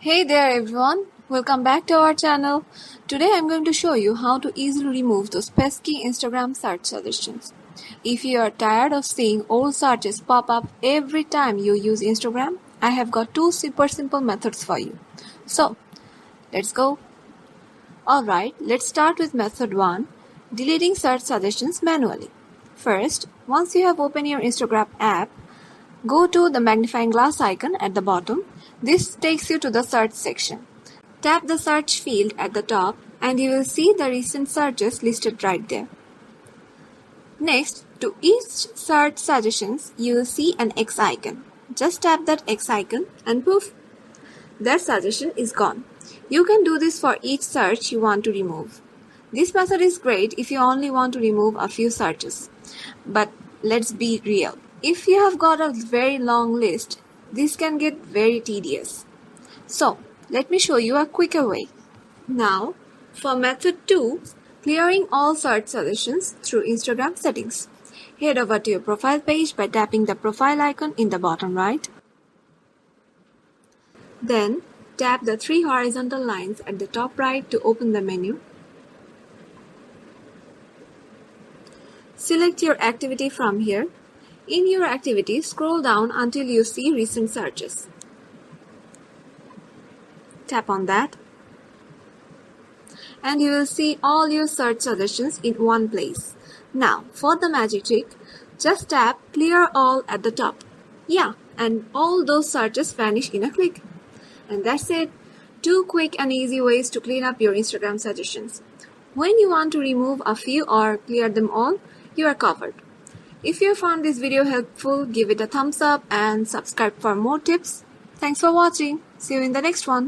Hey there everyone, welcome back to our channel. Today I'm going to show you how to easily remove those pesky Instagram search suggestions. If you are tired of seeing old searches pop up every time you use Instagram, I have got two super simple methods for you. So, let's go. Alright, let's start with method 1, deleting search suggestions manually. First, once you have opened your Instagram app, go to the magnifying glass icon at the bottom. This takes you to the search section. Tap the search field at the top and you will see the recent searches listed right there. Next, to each search suggestions, you will see an X icon. Just tap that X icon and poof, that suggestion is gone. You can do this for each search you want to remove. This method is great if you only want to remove a few searches. But let's be real. If you have got a very long list, this can get very tedious. So, let me show you a quicker way. Now, for method 2, clearing all search suggestions through Instagram settings. Head over to your profile page by tapping the profile icon in the bottom right. Then, tap the 3 horizontal lines at the top right to open the menu. Select your activity from here. In your activity, scroll down until you see recent searches. Tap on that. And you will see all your search suggestions in one place. Now, for the magic trick, just tap Clear All at the top. Yeah, and all those searches vanish in a click. And that's it. 2 quick and easy ways to clean up your Instagram suggestions. When you want to remove a few or clear them all, you are covered. If you found this video helpful, give it a thumbs up and subscribe for more tips. Thanks for watching. See you in the next one.